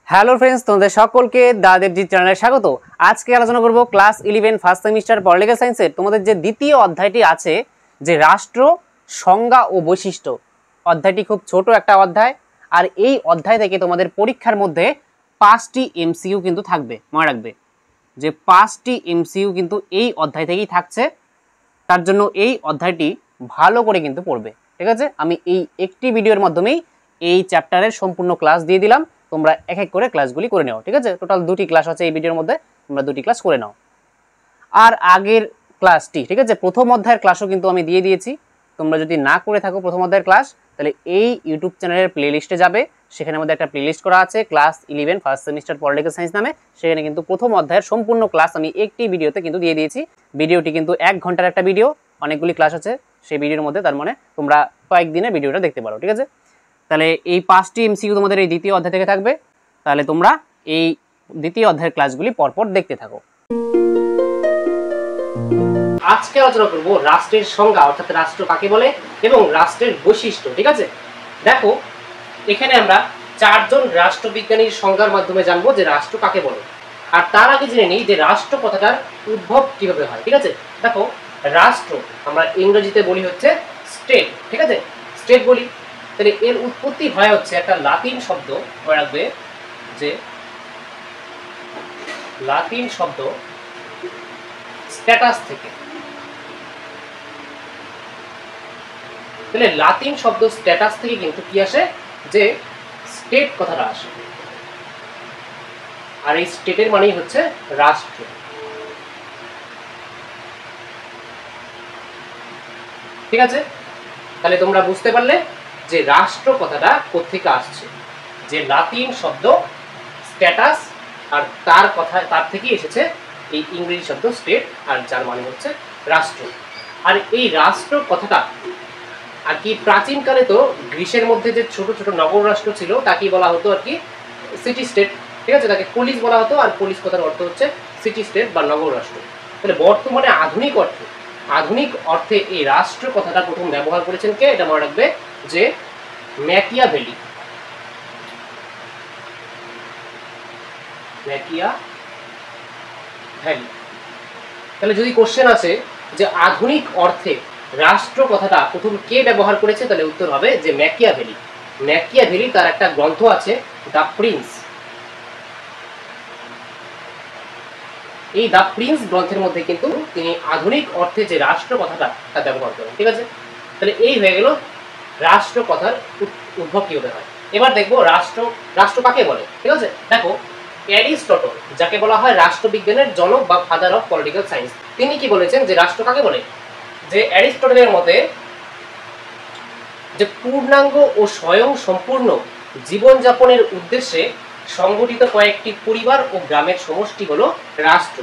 Hello friends, তোমাদের সকলকে দাদেবজি চ্যানেলে স্বাগত। আজকে আলোচনা করব ক্লাস 11 ফার্স্ট সেমিস্টার পলিটিক্যাল সায়েন্সের তোমাদের যে দ্বিতীয় অধ্যায়টি আছে, যে রাষ্ট্র সংজ্ঞা ও বৈশিষ্ট্য। অধ্যায়টি খুব ছোট একটা অধ্যায়, আর এই অধ্যায় থেকে তোমাদের পরীক্ষার মধ্যে 5টি এমসিকিউ কিন্তু থাকবে। মনে রাখবে যে 5টি এমসিকিউ কিন্তু এই অধ্যায় থেকেই থাকছে। তার জন্য এই অধ্যায়টি ভালো করে কিন্তু পড়বে, ঠিক আছে? আমি এই একটি ভিডিওর মাধ্যমেই এই চ্যাপ্টারের সম্পূর্ণ ক্লাস দিয়ে দিলাম। তোমরা এক এক করে ক্লাসগুলি করে নাও, ঠিক আছে? টোটাল 2টি ক্লাস আছে এই ভিডিওর মধ্যে, তোমরা 2টি ক্লাস করে নাও। আর আগের ক্লাসটি, ঠিক আছে, প্রথম অধ্যায়ের ক্লাসও কিন্তু আমি দিয়ে দিয়েছি। তোমরা যদি না করে থাকো প্রথম অধ্যায়ের ক্লাস, তাহলে এই ইউটিউব চ্যানেলের প্লেলিস্টে যাবে, সেখানে মধ্যে একটা প্লেলিস্ট করা আছে class 11 first semester political science নামে। সেখানে কিন্তু প্রথম অধ্যায়ের সম্পূর্ণ ক্লাস আমি একটি ভিডিওতে কিন্তু দিয়ে দিয়েছি। ভিডিওটি কিন্তু 1 ঘন্টার একটা ভিডিও, অনেকগুলি ক্লাস আছে সেই ভিডিওর মধ্যে। তার মানে তোমরা কয়েকদিনের ভিডিওটা দেখতে পারো, ঠিক আছে? তাহলে এই 5টি এমসিকিউ তোমাদের এই দ্বিতীয় অধ্যায় থেকে থাকবে। তাহলে তোমরা এই দ্বিতীয় অধ্যায়ের ক্লাসগুলি পরপর দেখতে থাকো। আজকে আলোচনা করব রাষ্ট্রের সংজ্ঞা, অর্থাৎ রাষ্ট্র কাকে বলে এবং রাষ্ট্রের বৈশিষ্ট্য, ঠিক আছে? দেখো, এখানে আমরা 4জন রাষ্ট্রবিজ্ঞানীর সংজ্ঞার মাধ্যমে জানবো যে রাষ্ট্র কাকে বলে। আর তার আগে জেনে নিই যে রাষ্ট্র কথাটার উদ্ভব কিভাবে হয়, ঠিক আছে? দেখো, রাষ্ট্র আমরা ইংরেজিতে বলি হচ্ছে স্টেট, ঠিক আছে? স্টেট বলি। তাহলে এর উৎপত্তি হয় হচ্ছে একটা লাতিন শব্দ, মনে রাখবে যে লাতিন শব্দ স্ট্যাটাস থেকে। তাহলে লাতিন শব্দ স্ট্যাটাস থেকে কিন্তু কি আসে, যে স্টেট কথাটা আসে। আর এই স্টেটের মানেই হচ্ছে রাষ্ট্র, ঠিক আছে? তাহলে তোমরা বুঝতে পারলে যে রাষ্ট্র কথাটা কোত্থেকে আসছে, যে লাতিন শব্দ স্ট্যাটাস, আর তার থেকে এসেছে এই ইংরেজি শব্দ স্টেট, আর যার মানে হচ্ছে রাষ্ট্র। আর এই রাষ্ট্র কথাটা আর কি প্রাচীনকালে তো গ্রিসের মধ্যে যে ছোট ছোট নগর রাষ্ট্র ছিল তাকেই বলা হতো আর কি সিটি স্টেট, ঠিক আছে? তাকে পোলিস বলা হতো, আর পোলিস কথার অর্থ হচ্ছে সিটি স্টেট বা নগর রাষ্ট্র। তাহলে বর্তমানে আধুনিক অর্থে এই রাষ্ট্র কথাটা প্রথম ব্যবহার করেছেন কে, এটা মনে রাখবে যে ম্যাকিয়াভেলি। তাহলে যদি কোশ্চেন আছে যে আধুনিক অর্থে রাষ্ট্র কথাটা প্রথম কে ব্যবহার করেছে, তাহলে উত্তর হবে যে ম্যাকিয়াভেলি। তার একটা গ্রন্থ আছে দ্য প্রিন্স। এই দ্য প্রিন্স গ্রন্থের মধ্যে কিন্তু তিনি আধুনিক অর্থে যে রাষ্ট্র কথাটা তা ব্যবহার করেন, ঠিক আছে? তাহলে এই হয়ে গেল রাষ্ট্র কথার উদ্ভব কিভাবে হয়। এবার দেখবো রাষ্ট্র কাকে বলে, ঠিক আছে? দেখো, অ্যারিস্টটল, যাকে বলা হয় রাষ্ট্রবিজ্ঞানের জনক বা ফাদার অফ পলিটিক্যাল সায়েন্স, তিনি কি বলেছেন যে রাষ্ট্র কাকে বলে? যে অ্যারিস্টটলের মতে যে পূর্ণাঙ্গ ও স্বয়ং সম্পূর্ণ জীবনযাপনের উদ্দেশ্যে সংগঠিত কয়েকটি পরিবার ও গ্রামের সমষ্টি হলো রাষ্ট্র।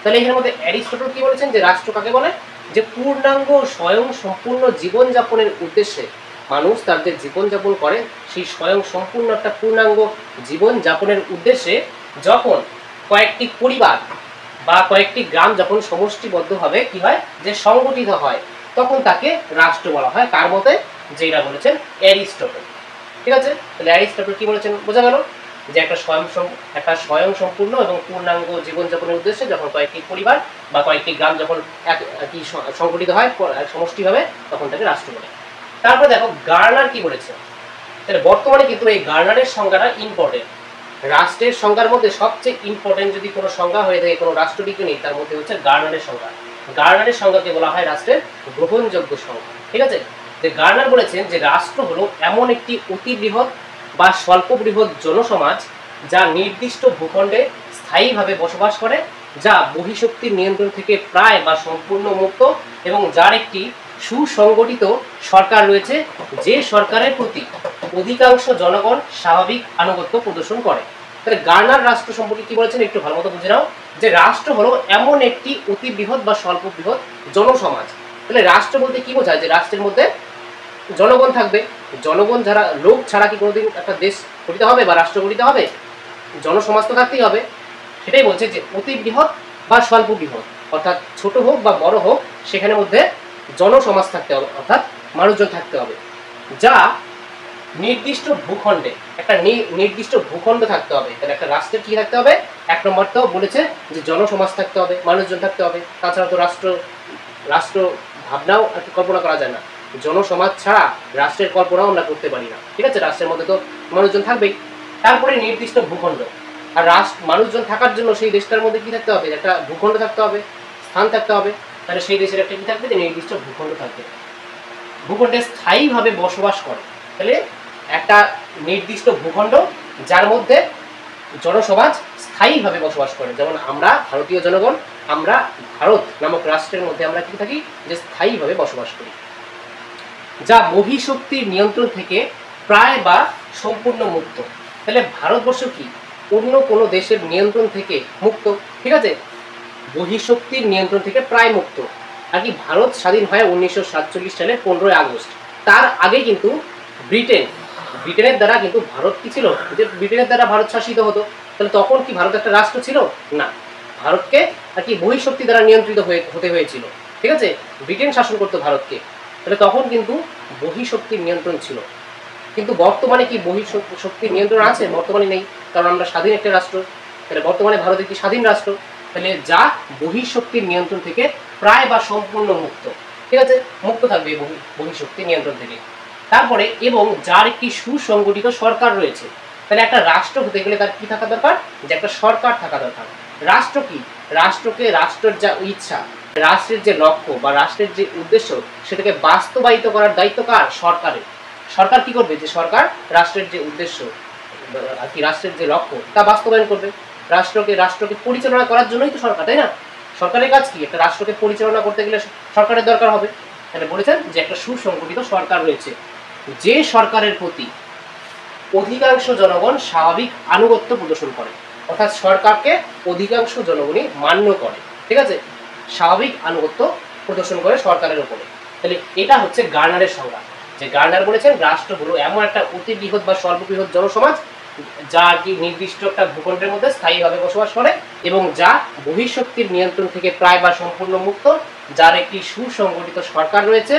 তাহলে এর মধ্যে অ্যারিস্টটল কি বলেছেন যে রাষ্ট্র কাকে বলে? যে পূর্ণাঙ্গ স্বয়ং সম্পূর্ণ জীবনযাপনের উদ্দেশ্যে মানুষ তার যে জীবনযাপন করে, সেই স্বয়ং সম্পূর্ণ একটা পূর্ণাঙ্গ জীবনযাপনের উদ্দেশ্যে যখন কয়েকটি পরিবার বা কয়েকটি গ্রাম যখন সমষ্টিবদ্ধভাবে কি হয়, যে সংগঠিত হয়, তখন তাকে রাষ্ট্র বলা হয়। কার মতে? যেটা বলেছেন অ্যারিস্টটল, ঠিক আছে? তাহলে অ্যারিস্টটল কি বলেছেন বোঝা গেল, যে একটা স্বয়ং সম্পূর্ণ এবং পূর্ণাঙ্গ জীবনযাপনের উদ্দেশ্যে যখন কয়েকটি পরিবার বা কয়েকটি গ্রাম যখন একই সংগঠিত হয় সমষ্টিভাবে, তখন তাকে রাষ্ট্র বলে। তারপরে দেখো গার্নার কি বলেছে। তাহলে বর্তমানে কিন্তু এই গার্নারের সংজ্ঞাটা ইম্পর্টেন্ট। রাষ্ট্রের সংজ্ঞার মধ্যে সবচেয়ে ইম্পর্টেন্ট যদি কোনো সংজ্ঞা হয়ে থাকে কোনো রাষ্ট্রবিজ্ঞানী, তার মধ্যে হচ্ছে গার্নারের সংজ্ঞা। গার্নারের সংজ্ঞাকে বলা হয় রাষ্ট্রের গ্রহণযোগ্য সংজ্ঞা, ঠিক আছে? যে গার্নার বলেছেন যে রাষ্ট্র হলো এমন একটি অতি বৃহৎ বা স্বল্প বৃহৎ জনসমাজ যা নির্দিষ্ট ভূখণ্ডে স্থায়ীভাবে বসবাস করে, যা বহিঃশক্তির নিয়ন্ত্রণ থেকে প্রায় বা সম্পূর্ণ মুক্ত, এবং যার একটি সুসংগঠিত সরকার রয়েছে, যে সরকারের প্রতি অধিকাংশ জনগণ স্বাভাবিক আনুগত্য প্রদর্শন করে। তাহলে গার্নার রাষ্ট্র সম্পর্কে কি বলেছেন একটু ভালো মতো বুঝে নাও, যে রাষ্ট্র হলো এমন একটি অতি বৃহৎ বা স্বল্প বৃহৎ জনসমাজ। তাহলে রাষ্ট্র বলতে কি বোঝায়? যে রাষ্ট্রের মধ্যে জনগণ থাকবে। জনগণ যারা, লোক ছাড়া কি কোনোদিন একটা দেশ গঠিত হবে বা রাষ্ট্র গঠিত হবে? জনসমাজ তো থাকতেই হবে। সেটাই বলছে যে অতি বৃহৎ বা স্বল্প বৃহৎ, অর্থাৎ ছোট হোক বা বড় হোক, সেখানের মধ্যে জনসমাজ থাকতে হবে, অর্থাৎ মানুষজন থাকতে হবে, যা নির্দিষ্ট ভূখণ্ডে একটা নির্দিষ্ট ভূখণ্ড থাকতে হবে। তাহলে একটা রাষ্ট্রের কি থাকতে হবে? এক নম্বর তো বলেছে যে জনসমাজ থাকতে হবে, মানুষজন থাকতে হবে। তাছাড়া তো রাষ্ট্র ভাবনাও আর কি কল্পনা করা যায় না। জনসমাজ ছাড়া রাষ্ট্রের কল্পনাও আমরা করতে পারি না, ঠিক আছে? রাষ্ট্রের মধ্যে তো মানুষজন থাকবেই। তারপরে নির্দিষ্ট ভূখণ্ড, আর মানুষজন থাকার জন্য সেই দেশটার মধ্যে কি থাকতে হবে? একটা ভূখণ্ড থাকতে হবে, স্থান থাকতে হবে। তাহলে সেই দেশের একটা কি থাকবে? যে নির্দিষ্ট ভূখণ্ড থাকবে, ভূখণ্ডে স্থায়ীভাবে বসবাস করে। তাহলে একটা নির্দিষ্ট ভূখণ্ড যার মধ্যে জনসমাজ স্থায়ীভাবে বসবাস করে। যেমন আমরা ভারতীয় জনগণ, আমরা ভারত নামক রাষ্ট্রের মধ্যে আমরা কি থাকি? যে স্থায়ীভাবে বসবাস করি। যা বহিঃশক্তির নিয়ন্ত্রণ থেকে প্রায় বা সম্পূর্ণ মুক্ত। তাহলে ভারতবর্ষ কি অন্য কোনো দেশের নিয়ন্ত্রণ থেকে মুক্ত, ঠিক আছে? বহিঃশক্তির নিয়ন্ত্রণ থেকে প্রায় মুক্ত। আর কি ভারত স্বাধীন হয় 1947 সালে 15ই আগস্ট। তার আগে কিন্তু ব্রিটেনের দ্বারা কিন্তু ভারত কি ছিল? যে ব্রিটেনের দ্বারা ভারত শাসিত হতো। তাহলে তখন কি ভারত একটা রাষ্ট্র ছিল? না, ভারতকে আর কি বহিঃশক্তি দ্বারা নিয়ন্ত্রিত হতে হয়েছিল, ঠিক আছে? ব্রিটেন শাসন করতো ভারতকে। তাহলে তখন কিন্তু বহিঃশক্তির নিয়ন্ত্রণ ছিল। কিন্তু বর্তমানে কি বহিঃশক্তির নিয়ন্ত্রণ আছে? বর্তমানে নেই, কারণ আমরা স্বাধীন একটা রাষ্ট্র। তাহলে বর্তমানে ভারত একটি স্বাধীন রাষ্ট্র। তাহলে যা বহিঃশক্তির নিয়ন্ত্রণ থেকে প্রায় বা সম্পূর্ণ মুক্ত, ঠিক আছে? মুক্ত থাকবে বহিঃশক্তির নিয়ন্ত্রণ থেকে। তারপরে এবং যার একটি সুসংগঠিত সরকার রয়েছে। তাহলে একটা রাষ্ট্র হতে গেলে তার কি থাকা দরকার? যে একটা সরকার থাকা দরকার। রাষ্ট্র কি? রাষ্ট্রের যা ইচ্ছা, রাষ্ট্রের যে লক্ষ্য বা রাষ্ট্রের যে উদ্দেশ্য, সেটাকে বাস্তবায়িত করার দায়িত্ব কার? সরকারের। সরকার কি করবে? যে সরকার রাষ্ট্রের যে উদ্দেশ্য আর কি রাষ্ট্রের যে লক্ষ্য তা বাস্তবায়ন করবে। রাষ্ট্রকে পরিচালনা করার জন্যই তো সরকার, তাই না? সরকারের কাজ কি? একটা রাষ্ট্রকে পরিচালনা করতে গেলে সরকারের দরকার হবে। তাহলে বলেছেন যে একটা সুসংগঠিত সরকার রয়েছে, যে সরকারের প্রতি অধিকাংশ জনগণ স্বাভাবিক আনুগত্য প্রদর্শন করে। অর্থাৎ সরকারকে অধিকাংশ জনগণই মান্য করে, ঠিক আছে? স্বাভাবিক আনুগত্য প্রদর্শন করে সরকারের উপরে। তাহলে এটা হচ্ছে গার্নারের সংজ্ঞা। যে গার্নার বলেছেন রাষ্ট্র হলো এমন একটা অতি বৃহৎ বা সর্ববৃহৎ জনসমাজ যা কি নির্দিষ্ট একটা ভূখণ্ডের মধ্যে স্থায়ীভাবে বসবাস করে এবং যা বহিঃশক্তির নিয়ন্ত্রণ থেকে প্রায় বা সম্পূর্ণ মুক্ত, যার একটি সুসংগঠিত সরকার রয়েছে,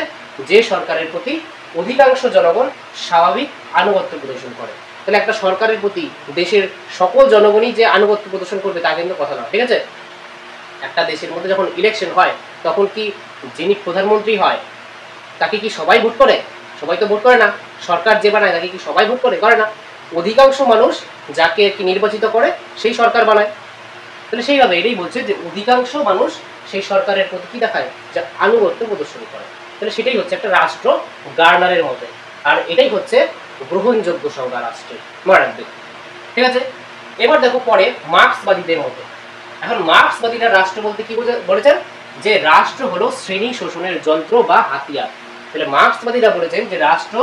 যে সরকারের প্রতি অধিকাংশ জনগণ স্বাভাবিক আনুগত্য প্রদর্শন করে। তাহলে একটা সরকারের প্রতি দেশের সকল জনগণই যে আনুগত্য প্রদর্শন করবে তা কিন্তু কথা নয়, ঠিক আছে? একটা দেশের মধ্যে যখন ইলেকশন হয় তখন কি যিনি প্রধানমন্ত্রী হয় তাকে কি সবাই ভোট করে? সবাই তো ভোট করে না। সরকার যে বানায় তাকে কি সবাই ভোট করে না। অধিকাংশ মানুষ যাকে কি নির্বাচিত করে সেই সরকার বানায়। তাহলে সেইভাবে এটাই বলছে যে অধিকাংশ মানুষ সেই সরকারের প্রতি কি দেখায়? যে আনুগত্য প্রদর্শন করে। তাহলে সেটাই হচ্ছে একটা রাষ্ট্র গার্নারের মধ্যে। আর এটাই হচ্ছে গ্রহণযোগ্য সংজ্ঞা রাষ্ট্রের, মনে রাখবে, ঠিক আছে? এবার দেখো পরে মার্ক্সবাদীদের মধ্যে। এখন মার্ক্সবাদীরা রাষ্ট্র বলতে কি বলেছেন? যে রাষ্ট্র হলো শ্রেণী শোষণের যন্ত্র বা হাতিয়ার। তাহলে মার্ক্সবাদীরা বলেছেন যে রাষ্ট্র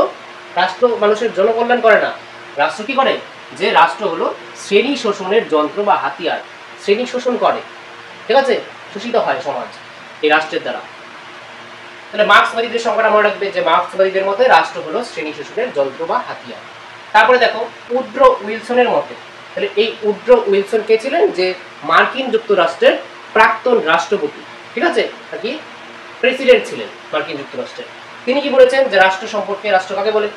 মানুষের জনকল্যাণ করে না। রাষ্ট্র কি করে? যে রাষ্ট্র হলো শ্রেণী শোষণের যন্ত্র বা হাতিয়ার। শ্রেণী শোষণ করে, ঠিক আছে? শোষিত হয় সমাজ এই রাষ্ট্রের দ্বারা। তাহলে মার্ক্সবাদীদের সংজ্ঞাটা মনে রাখবে যে মার্ক্সবাদীদের মতে রাষ্ট্র হলো শ্রেণী শোষণের যন্ত্র বা হাতিয়ার। তারপরে দেখো উড্রো উইলসনের মতে। তাহলে এই উড্রো উইলসন কে ছিলেন? যে মার্কিন যুক্তরাষ্ট্রের প্রাক্তন রাষ্ট্রপতি, ঠিক আছে? আর কি প্রেসিডেন্ট ছিলেন মার্কিন যুক্তরাষ্ট্রের। তিনি কি বলেছেন যে রাষ্ট্র সম্পর্কে? রাষ্ট্র কাকে বলে?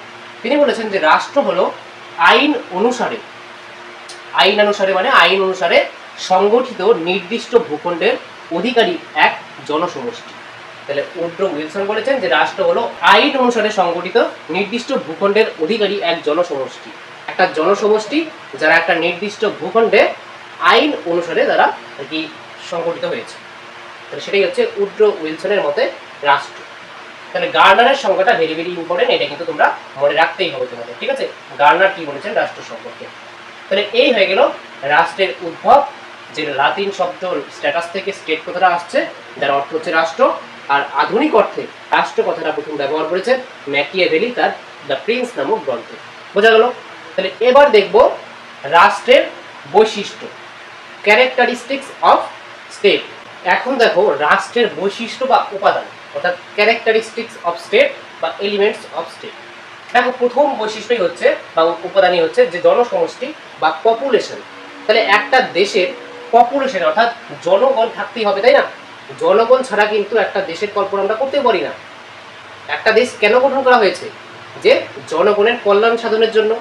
তিনি বলেছেন যে রাষ্ট্র হলো আইন অনুসারে মানে আইন অনুসারে সংগঠিত নির্দিষ্ট ভূখণ্ডের অধিকারী এক জনসমষ্টি। তাহলে উড্রো উইলসন বলেছেন যে রাষ্ট্র হলো আইন অনুসারে সংগঠিত নির্দিষ্ট ভূখণ্ডের অধিকারী এক জনসমষ্টি। একটা জনসমষ্টি যারা একটা নির্দিষ্ট ভূখণ্ডে আইন অনুসারে যারা আর কি সংগঠিত হয়েছে। তাহলে সেটাই হচ্ছে উড্রো উইলসনের মতে রাষ্ট্র। তাহলে গার্নারের সংজ্ঞাটা ভেরি ভেরি ইম্পর্টেন্ট, এটা কিন্তু তোমরা মনে রাখতেই হবে তোমাদের, ঠিক আছে? গার্নার কি বলেছেন রাষ্ট্র সম্পর্কে। তাহলে এই হয়ে গেল রাষ্ট্রের উদ্ভব, যে লাতিন শব্দ স্ট্যাটাস থেকে স্টেট কথাটা আসছে, যার অর্থ হচ্ছে রাষ্ট্র। আর আধুনিক অর্থে রাষ্ট্র কথাটা প্রথম ব্যবহার করেছেন ম্যাকিয়াভেলি তার দ্য প্রিন্স নামক গ্রন্থে। বোঝা গেল? তাহলে এবার দেখব রাষ্ট্রের বৈশিষ্ট্য, ক্যারেক্টারিস্টিক্স অফ স্টেট। এখন দেখো রাষ্ট্রের বৈশিষ্ট্য বা উপাদান, অর্থাৎ ক্যারেক্টারিস্টিক্স অফ স্টেট বা এলিমেন্টস অফ স্টেট। দেখো প্রথম বৈশিষ্ট্যই হচ্ছে বা উপাদানই হচ্ছে যে জনসমষ্টি বা পপুলেশন। তাহলে একটা দেশের পপুলেশন অর্থাৎ জনগণ থাকতেই হবে, তাই না? জনগণ ছাড়া কিন্তু একটা দেশের কল্পনা আমরা করতে পারি না। একটা দেশ কেন গঠন করা হয়েছে? যে জনগণের কল্যাণ সাধনের জন্য,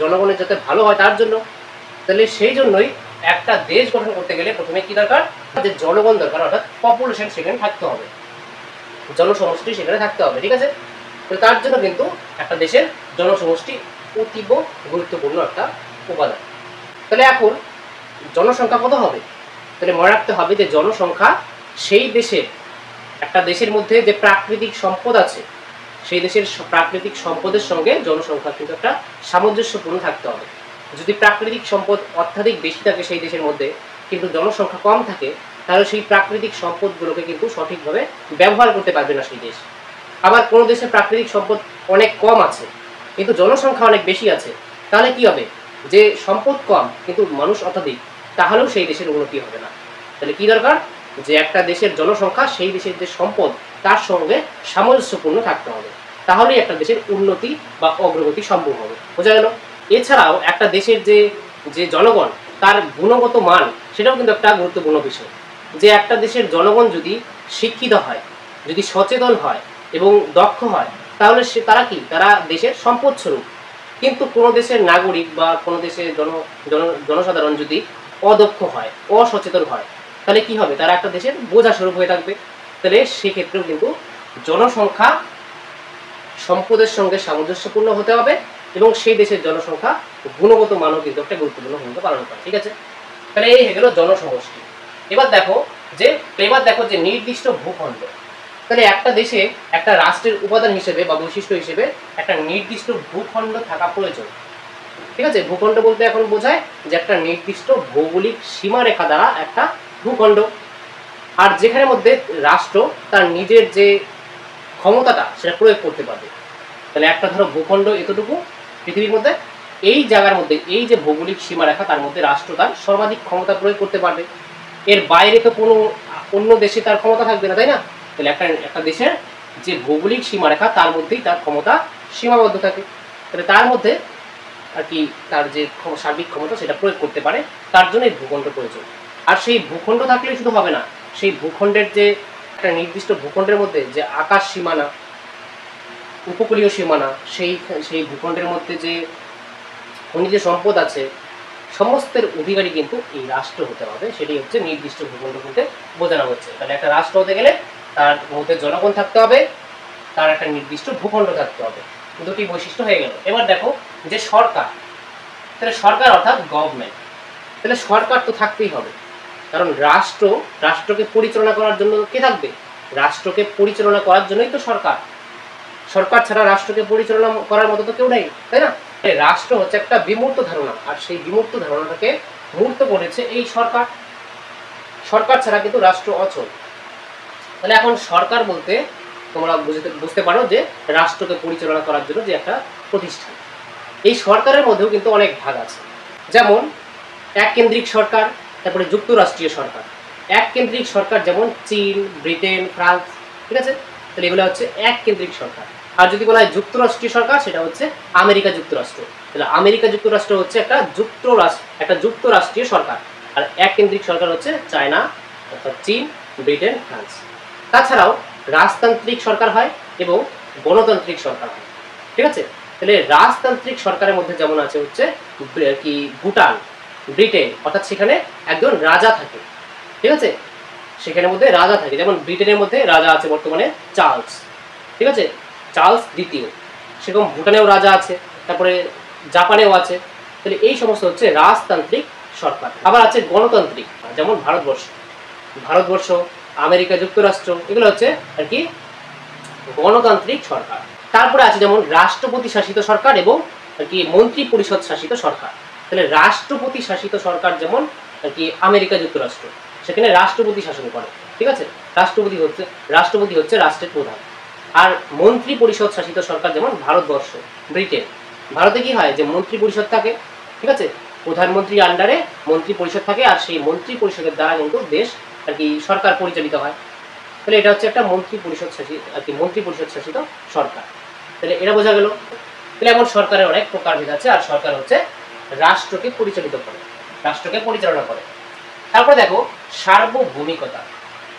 জনগণের যাতে ভালো হয় তার জন্য। তাহলে সেই জন্যই একটা দেশ গঠন করতে গেলে প্রথমে কি দরকার, যে জনগণ দরকার, অর্থাৎ পপুলেশন সেখানে থাকতে হবে, জনসমষ্টি সেখানে থাকতে হবে। ঠিক আছে, তো তার জন্য কিন্তু একটা দেশের জনসমষ্টি অতীব গুরুত্বপূর্ণ একটা উপাদান। তাহলে এখন জনসংখ্যা কত হবে? তাহলে মনে রাখতে হবে যে জনসংখ্যা সেই দেশের, একটা দেশের মধ্যে যে প্রাকৃতিক সম্পদ আছে সেই দেশের প্রাকৃতিক সম্পদের সঙ্গে জনসংখ্যা কিন্তু একটা সামঞ্জস্যপূর্ণ থাকতে হবে। যদি প্রাকৃতিক সম্পদ অত্যাধিক বেশি থাকে সেই দেশের মধ্যে কিন্তু জনসংখ্যা কম থাকে, তাহলে সেই প্রাকৃতিক সম্পদগুলোকে কিন্তু সঠিকভাবে ব্যবহার করতে পারবে না সেই দেশ। আবার কোনো দেশে প্রাকৃতিক সম্পদ অনেক কম আছে কিন্তু জনসংখ্যা অনেক বেশি আছে, তাহলে কি হবে, যে সম্পদ কম কিন্তু মানুষ অত্যাধিক, তাহলেও সেই দেশের উন্নতি হবে না। তাহলে কি দরকার, যে একটা দেশের জনসংখ্যা সেই দেশের যে সম্পদ তার সঙ্গে সামঞ্জস্যপূর্ণ থাকতে হবে, তাহলেই একটা দেশের উন্নতি বা অগ্রগতি সম্ভব হবে। বোঝা গেল? এছাড়াও একটা দেশের যে যে জনগণ তার গুণগত মান সেটাও কিন্তু একটা গুরুত্বপূর্ণ বিষয়। যে একটা দেশের জনগণ যদি শিক্ষিত হয়, যদি সচেতন হয় এবং দক্ষ হয়, তাহলে তারা কি, তারা দেশের সম্পদ স্বরূপ। কিন্তু কোনো দেশের নাগরিক বা কোনো দেশের জনসাধারণ যদি অদক্ষ হয়, অসচেতন হয়, তাহলে কি হবে, তারা একটা দেশের বোঝা স্বরূপ হয়ে থাকবে। তাহলে সেক্ষেত্রেও কিন্তু জনসংখ্যা সম্পদের সঙ্গে সামঞ্জস্যপূর্ণ হতে হবে এবং সেই দেশের জনসংখ্যা গুণগত মানও কিন্তু একটা গুরুত্বপূর্ণ ভূমিকা পালন করে। ঠিক আছে, তাহলে এই হয়ে গেল জনসমষ্টি। এবার দেখো যে নির্দিষ্ট ভূখণ্ড। তাহলে একটা দেশে একটা রাষ্ট্রের উপাদান হিসেবে বা বৈশিষ্ট্য হিসেবে একটা নির্দিষ্ট ভূখণ্ড থাকা প্রয়োজন। ঠিক আছে, ভূখণ্ড বলতে এখন বোঝায় যে একটা নির্দিষ্ট ভৌগোলিক সীমারেখা দ্বারা একটা ভূখণ্ড, আর যেখানের মধ্যে রাষ্ট্র তার নিজের যে ক্ষমতাটা সেটা প্রয়োগ করতে পারবে। তাহলে একটা ধরো ভূখণ্ড এতটুকু পৃথিবীর মধ্যে, এই জায়গার মধ্যে এই যে ভৌগোলিক সীমারেখা তার মধ্যে রাষ্ট্র তার সর্বাধিক ক্ষমতা প্রয়োগ করতে পারবে। এর বাইরে তো কোনো অন্য দেশে তার ক্ষমতা থাকবে না, তাই না? তাহলে একটা দেশের যে ভৌগোলিক সীমারেখা তার মধ্যেই তার ক্ষমতা সীমাবদ্ধ থাকে। তাহলে তার মধ্যে আর কি তার যে সার্বিক ক্ষমতা সেটা প্রয়োগ করতে পারে, তার জন্য এই ভূখণ্ড প্রয়োজন। আর সেই ভূখণ্ড থাকলেই শুধু হবে না, সেই ভূখণ্ডের যে একটা নির্দিষ্ট ভূখণ্ডের মধ্যে যে আকাশ সীমানা, উপকূলীয় সীমানা, সেই ভূখণ্ডের মধ্যে যে খনিজ সম্পদ আছে সমস্তের অধিকারী কিন্তু এই রাষ্ট্র হতে হবে। সেটি হচ্ছে নির্দিষ্ট ভূখণ্ড বলতে বোঝানো হচ্ছে। তাহলে একটা রাষ্ট্র হতে গেলে তার মধ্যে জনগণ থাকতে হবে, তার একটা নির্দিষ্ট ভূখণ্ড থাকতে হবে, দুটি বৈশিষ্ট্য হয়ে গেল। এবার দেখো যে সরকার, তাহলে সরকার অর্থাৎ গভর্নমেন্ট। তাহলে সরকার তো থাকতেই হবে, কারণ রাষ্ট্রকে পরিচালনা করার জন্য কে থাকবে, রাষ্ট্রকে পরিচালনা করার জন্যই তো সরকার। সরকার ছাড়া রাষ্ট্রকে পরিচালনা করার মতো তো কেউ নেই, তাই না? রাষ্ট্র হচ্ছে একটা বিমূর্ত ধারণা, আর সেই বিমূর্ত ধারণাটাকে মূর্ত করেছে এই সরকার। সরকার ছাড়া কিন্তু রাষ্ট্র অচল। তাহলে এখন সরকার বলতে তোমরা বুঝতে পারো যে রাষ্ট্রকে পরিচালনা করার জন্য যে একটা প্রতিষ্ঠান। এই সরকারের মধ্যেও কিন্তু অনেক ভাগ আছে, যেমন এককেন্দ্রিক সরকার, তারপরে যুক্তরাষ্ট্রীয় সরকার। এককেন্দ্রিক সরকার যেমন চীন, ব্রিটেন, ফ্রান্স। ঠিক আছে, তাহলে এগুলো হচ্ছে এককেন্দ্রিক সরকার। আর যদি বলা হয় যুক্তরাষ্ট্রীয় সরকার, সেটা হচ্ছে আমেরিকা যুক্তরাষ্ট্র। তাহলে আমেরিকা যুক্তরাষ্ট্র হচ্ছে একটা যুক্তরাষ্ট্রীয় সরকার, আর এককেন্দ্রিক সরকার হচ্ছে চায়না, অর্থাৎ চীন, ব্রিটেন, ফ্রান্স। তাছাড়াও রাজতান্ত্রিক সরকার হয় এবং গণতান্ত্রিক সরকার হয়। ঠিক আছে, তাহলে রাজতান্ত্রিক সরকারের মধ্যে যেমন আছে হচ্ছে কি ভুটান, ব্রিটেন, অর্থাৎ সেখানে একজন রাজা থাকে। ঠিক আছে, সেখানের মধ্যে রাজা থাকে, যেমন ব্রিটেনের মধ্যে রাজা আছে বর্তমানে চার্লস। ঠিক আছে, চার্লস দ্বিতীয়। সেরকম ভুটানেও রাজা আছে, তারপরে জাপানেও আছে। তাহলে এই সমস্ত হচ্ছে রাজতান্ত্রিক সরকার। আবার আছে গণতান্ত্রিক, যেমন ভারতবর্ষ, আমেরিকা যুক্তরাষ্ট্র, এগুলো হচ্ছে আর কি গণতান্ত্রিক সরকার। তারপরে আছে যেমন রাষ্ট্রপতি শাসিত সরকার এবং আর কি মন্ত্রী পরিষদ শাসিত সরকার। তাহলে রাষ্ট্রপতি শাসিত সরকার যেমন আর কি আমেরিকা যুক্তরাষ্ট্র, সেখানে রাষ্ট্রপতি শাসন করে। ঠিক আছে, রাষ্ট্রপতি হচ্ছে রাষ্ট্রের প্রধান। আর মন্ত্রী পরিষদ শাসিত সরকার যেমন ভারতবর্ষ, ব্রিটেন। ভারতে কি হয়, যে মন্ত্রী পরিষদ থাকে। ঠিক আছে, প্রধানমন্ত্রী আন্ডারে মন্ত্রী পরিষদ থাকে, আর সেই মন্ত্রী পরিষদের দ্বারা কিন্তু দেশ আর কি সরকার পরিচালিত হয়। তাহলে এটা হচ্ছে একটা মন্ত্রী পরিষদ শাসিত সরকার। তাহলে এটা বোঝা গেল। তাহলে এমন সরকারের অনেক প্রকারভেদ আছে, আর সরকার হচ্ছে রাষ্ট্রকে পরিচালনা করে। তারপরে দেখো সার্বভৌমিকতা।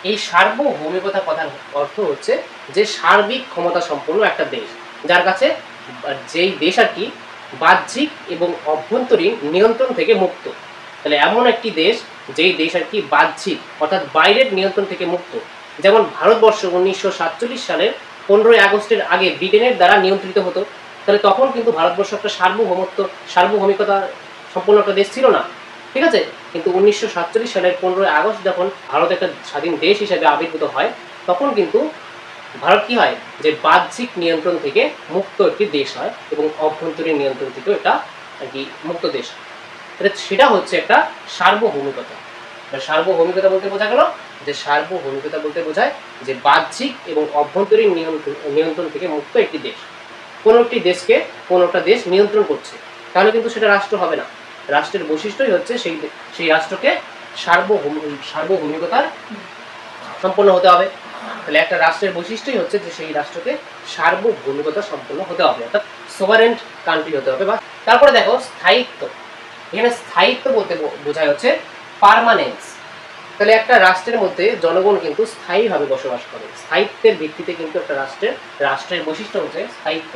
এই সার্বভৌমিকতা কথার অর্থ হচ্ছে যে সার্বিক ক্ষমতা সম্পন্ন একটা দেশ। যার কাছে যেই দেশ আর কি বাহ্যিক এবং অভ্যন্তরীণ নিয়ন্ত্রণ থেকে মুক্ত। তাহলে এমন একটি দেশ যেই দেশ আর কি বাহ্যিক অর্থাৎ বাইরের নিয়ন্ত্রণ থেকে মুক্ত। যেমন ভারতবর্ষ 1947 সালের 15ই আগস্টের আগে ব্রিটেনের দ্বারা নিয়ন্ত্রিত হতো। তাহলে তখন কিন্তু ভারতবর্ষ একটা সার্বভৌমিকতা সম্পন্ন একটা দেশ ছিল না, ঠিক আছে। কিন্তু 1947 সালের 15ই আগস্ট যখন ভারত একটা স্বাধীন দেশ হিসেবে আবির্ভূত হয়, তখন কিন্তু ভারত কি হয় যে বাহ্যিক নিয়ন্ত্রণ থেকে মুক্ত একটি দেশ হয় এবং অভ্যন্তরীণ নিয়ন্ত্রণ থেকেও এটা আর কি মুক্ত দেশ। তাহলে সেটা হচ্ছে একটা সার্বভৌমিকতা। সার্বভৌমিকতা বলতে বোঝা গেল যে সার্বভৌমিকতা বলতে বোঝায় যে বাহ্যিক এবং অভ্যন্তরীণ নিয়ন্ত্রণ থেকে মুক্ত একটি দেশ। কোনো একটি দেশকে কোনো একটা দেশ নিয়ন্ত্রণ করছে, তাহলে কিন্তু সেটা রাষ্ট্র হবে না। রাষ্ট্রের বৈশিষ্ট্যই হচ্ছে সেই রাষ্ট্রকে সার্বভৌমিকতার সম্পন্ন হতে হবে। তাহলে একটা রাষ্ট্রের বৈশিষ্ট্যই হচ্ছে যে সেই রাষ্ট্রকে সার্বভৌমিকতা সম্পন্ন হতে হবে, অর্থাৎ সোভারেন্ট কান্ট্রি হতে হবে। বা তারপরে দেখো স্থায়িত্ব। এখানে স্থায়িত্ব বলতে বোঝায় হচ্ছে পার্মানেন্স। তাহলে একটা রাষ্ট্রের মধ্যে জনগণ কিন্তু স্থায়ীভাবে বসবাস করে। স্থায়িত্বের ভিত্তিতে কিন্তু একটা রাষ্ট্রের বৈশিষ্ট্য হচ্ছে স্থায়িত্ব।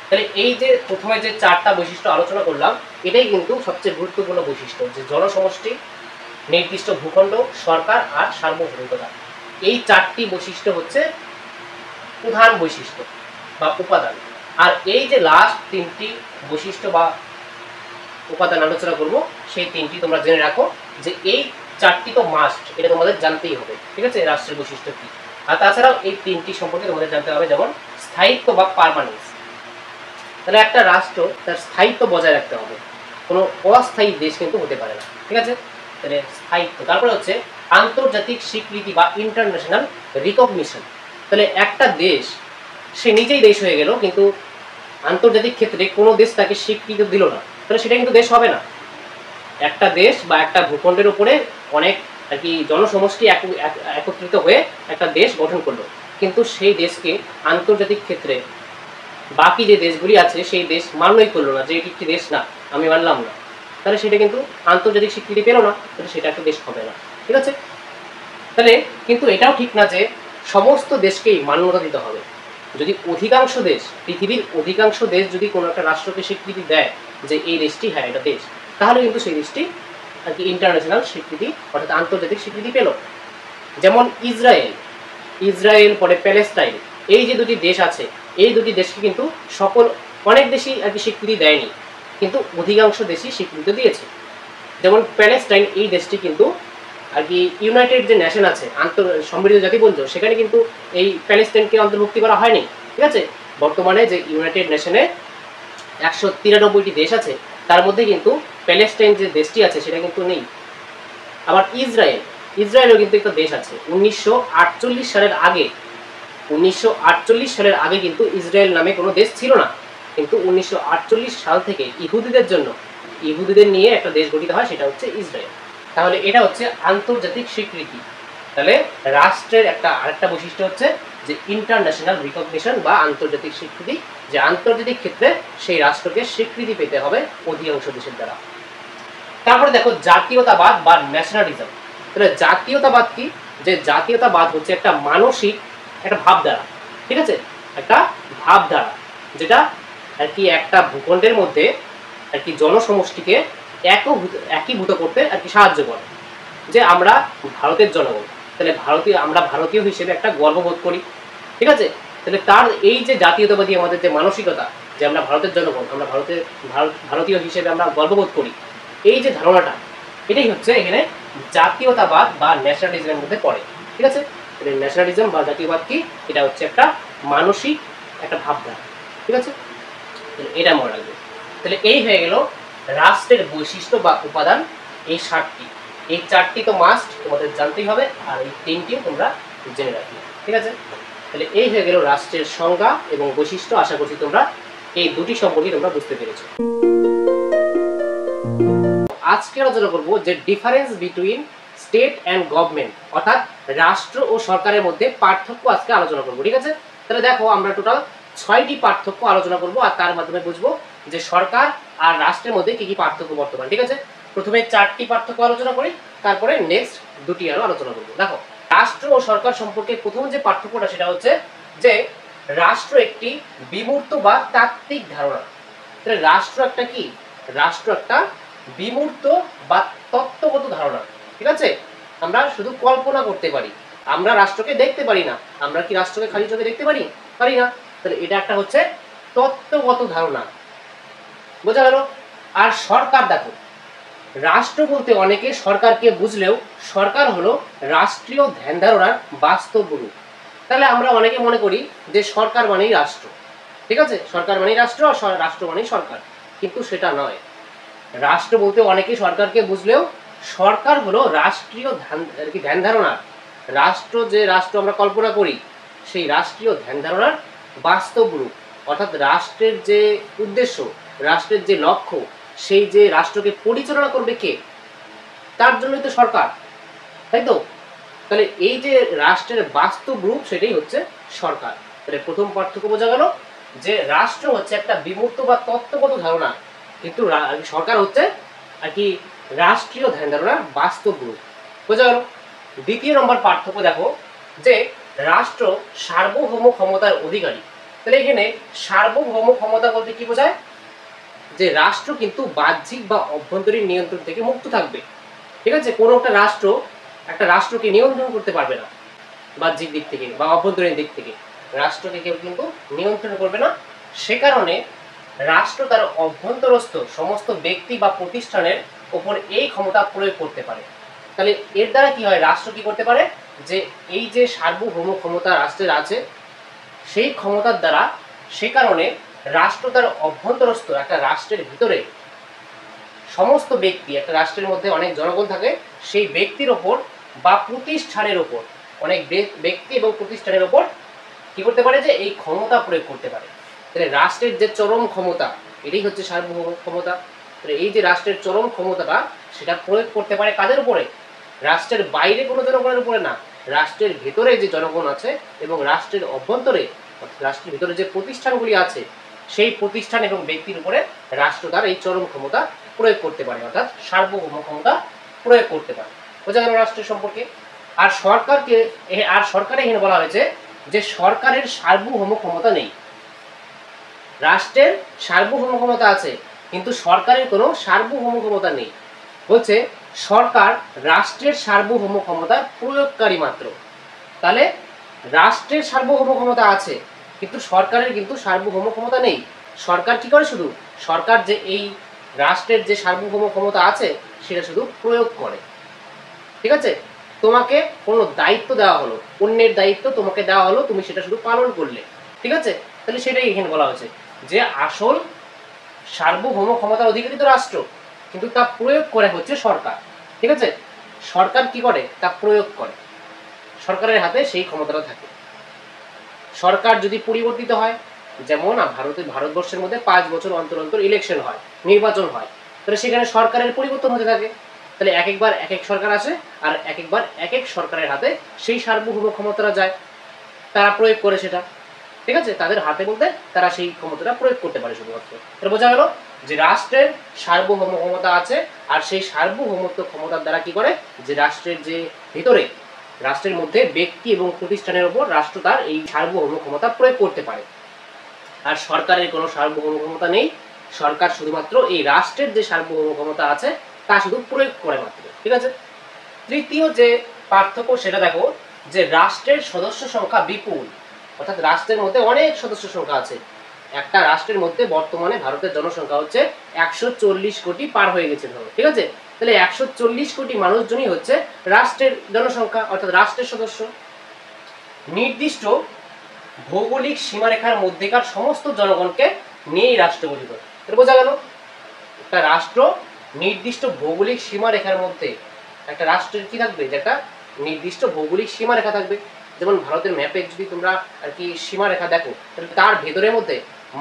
তাহলে এই যে প্রথমে যে 4টা বৈশিষ্ট্য আলোচনা করলাম, এটাই কিন্তু সবচেয়ে গুরুত্বপূর্ণ বৈশিষ্ট্য, যে জনসমষ্টি, নির্দিষ্ট ভূখণ্ড, সরকার আর সার্বভৌমিকতা। এই 4টি বৈশিষ্ট্য হচ্ছে প্রধান বৈশিষ্ট্য বা উপাদান। আর এই যে লাস্ট 3টি বৈশিষ্ট্য বা উপাদান আলোচনা করব, সেই 3টি তোমরা জেনে রাখো যে এই 4টি তো মাস্ট, এটা তোমাদের জানতেই হবে, ঠিক আছে, রাষ্ট্রের বৈশিষ্ট্য কি। আর তাছাড়াও এই 3টি সম্পর্কে তোমাদের জানতে হবে, যেমন স্থায়িত্ব বা পার্মানেন্স। তাহলে একটা রাষ্ট্র তার স্থায়িত্ব বজায় রাখতে হবে, কোনো অস্থায়ী দেশ কিন্তু হতে পারে না, ঠিক আছে। তাহলে স্থায়িত্ব। তারপরে হচ্ছে আন্তর্জাতিক স্বীকৃতি বা ইন্টারন্যাশনাল রিকগনিশন। তাহলে একটা দেশ সে নিজেই দেশ হয়ে গেল, কিন্তু আন্তর্জাতিক ক্ষেত্রে কোনো দেশ তাকে স্বীকৃতি দিল না, তাহলে সেটা কিন্তু দেশ হবে না। একটা দেশ বা একটা ভূখণ্ডের উপরে অনেক আর কি জনসমষ্টি একত্রিত হয়ে একটা দেশ গঠন করলো, কিন্তু সেই দেশকে আন্তর্জাতিক ক্ষেত্রে বাকি যে দেশগুলি আছে সেই দেশ মান্যই করলো না, যে এটি একটি দেশ না, আমি মানলাম না, তাহলে সেটা কিন্তু আন্তর্জাতিক স্বীকৃতি পেল না, তাহলে সেটা একটা দেশ হবে না, ঠিক আছে। তাহলে কিন্তু এটাও ঠিক না যে সমস্ত দেশকেই মান্যতা দিতে হবে। যদি অধিকাংশ দেশ, পৃথিবীর অধিকাংশ দেশ যদি কোনো একটা রাষ্ট্রকে স্বীকৃতি দেয় যে এই দেশটি হ্যাঁ এটা দেশ, তাহলে কিন্তু সেই দেশটি আর কি ইন্টারন্যাশনাল স্বীকৃতি অর্থাৎ আন্তর্জাতিক স্বীকৃতি পেল। যেমন ইসরায়েল পরে প্যালেস্টাইন, এই যে দুটি দেশ আছে, এই দুটি দেশকে কিন্তু অনেক দেশই আর কি স্বীকৃতি দেয়নি, কিন্তু অধিকাংশ দেশই স্বীকৃতি দিয়েছে। যেমন প্যালেস্টাইন, এই দেশটি কিন্তু আর কি ইউনাইটেড যে নেশন আছে, সম্মিলিত জাতিপুঞ্জ, সেখানে কিন্তু এই প্যালেস্টাইনকে অন্তর্ভুক্তি করা হয়নি, ঠিক আছে। বর্তমানে যে ইউনাইটেড নেশনে 193টি দেশ আছে, তার মধ্যে কিন্তু প্যালেস্টাইন যে দেশটি আছে সেটা কিন্তু নেই। আবার ইসরায়েলও কিন্তু একটা দেশ আছে। 1948 সালের আগে কিন্তু ইসরায়েল নামে কোনো দেশ ছিল না, কিন্তু 1948 সাল থেকে ইহুদিদের নিয়ে একটা দেশ গঠিত হয়, সেটা হচ্ছে ইসরায়েল। তাহলে এটা হচ্ছে আন্তর্জাতিক স্বীকৃতি। তাহলে রাষ্ট্রের আরেকটা বৈশিষ্ট্য হচ্ছে যে ইন্টারন্যাশনাল রিকগনিশন বা আন্তর্জাতিক স্বীকৃতি, যে আন্তর্জাতিক ক্ষেত্রে সেই রাষ্ট্রকে স্বীকৃতি পেতে হবে অধিকাংশ দেশের দ্বারা। তারপরে দেখো জাতীয়তাবাদ বা ন্যাশনালিজম। তাহলে জাতীয়তাবাদ কি? যে জাতীয়তাবাদ হচ্ছে একটা মানসিক একটা ভাবধারা, ঠিক আছে, একটা ভাবধারা যেটা আর কি একটা ভূখণ্ডের মধ্যে আর কি জনসমষ্টিকে একীভূত করতে আর কি সাহায্য করে। যে আমরা ভারতের জনগণ, তাহলে আমরা ভারতীয় হিসেবে একটা গর্ববোধ করি, ঠিক আছে। তাহলে তার এই যে জাতীয়তাবাদী আমাদের যে মানসিকতা, যে আমরা ভারতের জনগণ, আমরা ভারতীয় হিসেবে আমরা গর্ববোধ করি, এই যে ধারণাটা, এটাই হচ্ছে এখানে জাতীয়তাবাদ বা ন্যাশনালিজমের মধ্যে পড়ে, ঠিক আছে। তাহলে ন্যাশনালিজম বা জাতীয়বাদ কি? এটা হচ্ছে একটা মানসিক একটা ভাবধারা, ঠিক আছে। এটা মনে রাখবে। তাহলে এই হয়ে গেল রাষ্ট্রের বৈশিষ্ট্য বা উপাদান, এই 7টি। এই 4টি তো মাস্ট, তোমাদের জানতেই হবে, আর এই 3টিও তোমরা জেনে রাখবে, ঠিক আছে। তাহলে এই হয়ে গেল রাষ্ট্রের সংজ্ঞা এবং বৈশিষ্ট্য। আশা করছি তোমরা এই দুটি সম্পর্কে তোমরা বুঝতে পেরেছো। আজকে আলোচনা করব যে difference between state and government, অর্থাৎ রাষ্ট্র ও সরকারের মধ্যে পার্থক্য আজকে আলোচনা করব, ঠিক আছে। তাহলে দেখো আমরা টোটাল 6টি পার্থক্য আলোচনা করব, আর তার মাধ্যমে বুঝবো যে সরকার আর রাষ্ট্রের মধ্যে কি কি পার্থক্য বর্তমান, ঠিক আছে। প্রথমে 4টি পার্থক্য আলোচনা করি, তারপরে নেক্সট 2টি আরো আলোচনা করব। দেখো রাষ্ট্র ও সরকার সম্পর্কে প্রথম যে পার্থক্যটা সেটা হচ্ছে যে রাষ্ট্র একটি বিমূর্ত বা তাত্ত্বিক ধারণা। তাহলে রাষ্ট্র একটা কি? রাষ্ট্র একটা বিমূর্ত বা তত্ত্বগত ধারণা। ঠিক আছে, আমরা শুধু কল্পনা করতে পারি, আমরা রাষ্ট্রকে দেখতে পারি না। আমরা কি রাষ্ট্রকে খালি চোখে দেখতে পারি? পারি না। তাহলে এটা একটা হচ্ছে তত্ত্বগত ধারণা। বোঝা গেল? আর সরকার দেখো, রাষ্ট্র বলতে অনেকে সরকারকে বুঝলেও সরকার হলো রাষ্ট্রীয় ধ্যান ধারণার বাস্তব রূপ। তাহলে আমরা অনেকে মনে করি যে সরকার মানেই রাষ্ট্র। ঠিক আছে, সরকার মানেই রাষ্ট্র আর রাষ্ট্র মানেই সরকার, কিন্তু সেটা নয়। রাষ্ট্র বলতে অনেকে সরকারকে বুঝলেও সরকার হলো রাষ্ট্রীয় ধ্যান ধারণার, রাষ্ট্র যে রাষ্ট্র আমরা কল্পনা করি সেই রাষ্ট্রীয় ধ্যান ধারণার বাস্তব রূপ। অর্থাৎ রাষ্ট্রের যে উদ্দেশ্য, রাষ্ট্রের যে লক্ষ্য, সেই যে রাষ্ট্রকে পরিচালনা করবে কে, তার জন্যই তো সরকার, তাই তো? তাহলে এই যে রাষ্ট্রের বাস্তব রূপ, সেটাই হচ্ছে সরকার। তাহলে প্রথম পার্থক্য বোঝা গেল যে রাষ্ট্র হচ্ছে একটা বিমূর্ত বা তত্ত্বগত ধারণা, কিন্তু সরকার হচ্ছে আর কি রাষ্ট্রীয় ধ্যান ধারণার বাস্তব রূপ। বোঝা গেল? দ্বিতীয় নম্বর পার্থক্য দেখো যে রাষ্ট্র সার্বভৌম ক্ষমতার অধিকারী। তাহলে এখানে সার্বভৌম ক্ষমতা বলতে কি বোঝায়? যে রাষ্ট্র কিন্তু বাহ্যিক বা অভ্যন্তরীণ নিয়ন্ত্রণ থেকে মুক্ত থাকবে। ঠিক আছে, কোনো একটা রাষ্ট্রকে নিয়ন্ত্রণ করতে পারবে না বাহ্যিক দিক থেকে বা অভ্যন্তরীণ দিক থেকে। রাষ্ট্রকে কেউ কিন্তু নিয়ন্ত্রণ করবে না। সে কারণে রাষ্ট্র তার অভ্যন্তরস্থ সমস্ত ব্যক্তি বা প্রতিষ্ঠানের উপর এই ক্ষমতা প্রয়োগ করতে পারে। তাহলে এর দ্বারা কি হয়? রাষ্ট্র কি করতে পারে? যে এই যে সার্বভৌম ক্ষমতা রাষ্ট্রের আছে, সেই ক্ষমতার দ্বারা সে কারণে রাষ্ট্র তার অভ্যন্তরস্থ একটা রাষ্ট্রের ভিতরে সমস্ত ব্যক্তি, একটা রাষ্ট্রের মধ্যে অনেক জনগণ থাকে, সেই ব্যক্তির ওপর বা প্রতিষ্ঠানের ওপর, অনেক ব্যক্তি এবং প্রতিষ্ঠানের ওপর কি করতে পারে? যে এই ক্ষমতা প্রয়োগ করতে পারে। তাহলে রাষ্ট্রের যে চরম ক্ষমতা, এটাই হচ্ছে সার্বভৌম ক্ষমতা। তাহলে এই যে রাষ্ট্রের চরম ক্ষমতাটা, সেটা প্রয়োগ করতে পারে কাদের উপরে? রাষ্ট্রের বাইরে কোনো জনগণের উপরে না, রাষ্ট্রের ভেতরে যে জনগণ আছে এবং রাষ্ট্রের অভ্যন্তরে, রাষ্ট্রের ভিতরে যে প্রতিষ্ঠানগুলি আছে, সেই প্রতিষ্ঠান এবং ব্যক্তির উপরে রাষ্ট্র তার এই চরম ক্ষমতা প্রয়োগ করতে পারে, অর্থাৎ সার্বভৌম ক্ষমতা প্রয়োগ করতে পারে। বোঝা গেল রাষ্ট্রের সম্পর্কে? আর সরকারে এখানে বলা হয়েছে যে সরকারের সার্বভৌম ক্ষমতা নেই। রাষ্ট্রের সার্বভৌম ক্ষমতা আছে, কিন্তু সরকারের কোনো সার্বভৌম ক্ষমতা নেই। বলছে সরকার রাষ্ট্রের সার্বভৌম ক্ষমতার প্রয়োগকারী মাত্র। তাহলে রাষ্ট্রের সার্বভৌম ক্ষমতা আছে, কিন্তু সরকারের কিন্তু সার্বভৌম ক্ষমতা নেই। সরকার কি করে? শুধু সরকার যে এই রাষ্ট্রের যে সার্বভৌম ক্ষমতা আছে সেটা শুধু প্রয়োগ করে। ঠিক আছে, তোমাকে কোনো দায়িত্ব দেওয়া হলো, অন্যের দায়িত্ব তোমাকে দেওয়া হলো, তুমি সেটা শুধু পালন করলে। ঠিক আছে, তাহলে সেটাই এখানে বলা হয়েছে যে আসল সার্বভৌম ক্ষমতার অধিকারী তো রাষ্ট্র, কিন্তু তা প্রয়োগ করে হচ্ছে সরকার। ঠিক আছে, সরকার কি করে? তা প্রয়োগ করে, সরকারের হাতে সেই ক্ষমতাটা থাকে। সরকার যদি পরিবর্তিত হয়, যেমন ভারতবর্ষের মধ্যে 5 বছর অন্তর অন্তর ইলেকশন হয়, নির্বাচন হয়, তাহলে সেখানে সরকারের পরিবর্তন হতে থাকে। তাহলে এক একবার এক এক সরকার আসে, আর এক একবার এক এক সরকারের হাতে সেই সার্বভৌম ক্ষমতাটা যায়, তারা প্রয়োগ করে সেটা। ঠিক আছে, তাদের হাতে বলতে তারা সেই ক্ষমতাটা প্রয়োগ করতে পারে শুধুমাত্র। এটা বোঝা গেল যে রাষ্ট্রের সার্বভৌম ক্ষমতা আছে, আর সেই সার্বভৌমত্ব ক্ষমতার দ্বারা কি করে? যে রাষ্ট্রের যে ভিতরে, রাষ্ট্রের মধ্যে ব্যক্তি এবং প্রতিষ্ঠানের উপর রাষ্ট্র তার এই সার্বভৌম ক্ষমতা প্রয়োগ করতে পারে। আর সরকারের কোনো সার্বভৌম ক্ষমতা নেই, সরকার শুধুমাত্র এই রাষ্ট্রের যে সার্বভৌম ক্ষমতা আছে তা শুধু প্রয়োগ করে মাত্র। ঠিক আছে, তৃতীয় যে পার্থক্য সেটা দেখো যে রাষ্ট্রের সদস্য সংখ্যা বিপুল, অর্থাৎ রাষ্ট্রের মধ্যে অনেক সদস্য সংখ্যা আছে। একটা রাষ্ট্রের মধ্যে বর্তমানে ভারতের জনসংখ্যা হচ্ছে 140 কোটি পার হয়ে গেছে ধরো। ঠিক আছে, তাহলে 140 কোটি মানুষজনই হচ্ছে রাষ্ট্রের জনসংখ্যা, অর্থাৎ রাষ্ট্রের সদস্য। নির্দিষ্ট ভৌগোলিক সীমারেখার মধ্যেকার সমস্ত জনগণকে নিয়েই রাষ্ট্র গঠিত। এটা বোঝা গেল? একটা রাষ্ট্র নির্দিষ্ট ভৌগোলিক সীমারেখার মধ্যে, একটা রাষ্ট্রের কি থাকবে? যে একটা নির্দিষ্ট ভৌগোলিক সীমারেখা থাকবে। যেমন ভারতের ম্যাপে যদি তোমরা আর কি সীমারেখা দেখো, তাহলে তার ভেতরের মধ্যে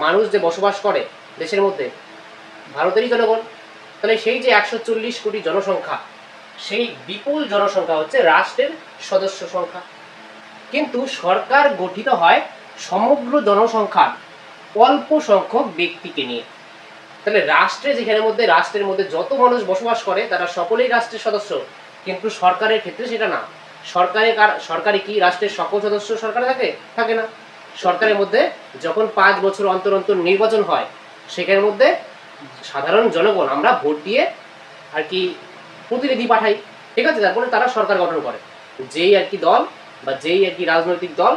মানুষ যে বসবাস করে দেশের মধ্যে, ভারতেরই জনগণ। তাহলে সেই যে 140 কোটি জনসংখ্যা, সেই বিপুল জনসংখ্যা হচ্ছে রাষ্ট্রের সদস্য সংখ্যা। কিন্তু সরকার গঠিত হয় সমগ্র জনসংখ্যার অল্প সংখ্যক ব্যক্তিকে নিয়ে। তাহলে রাষ্ট্রের মধ্যে যত মানুষ বসবাস করে তারা সকলেই রাষ্ট্রের সদস্য, কিন্তু সরকারের ক্ষেত্রে সেটা না। সরকারে কি রাষ্ট্রের সকল সদস্য সরকারে থাকে? থাকে না। সরকারের মধ্যে যখন 5 বছর অন্তর অন্তর নির্বাচন হয়, সেখানের মধ্যে সাধারণ জনগণ আমরা ভোট দিয়ে আর কি প্রতিনিধি পাঠাই, ঠিক আছে? তারপরে তারা সরকার গঠন করে। যেই আর কি দল বা যেই আর কি রাজনৈতিক দল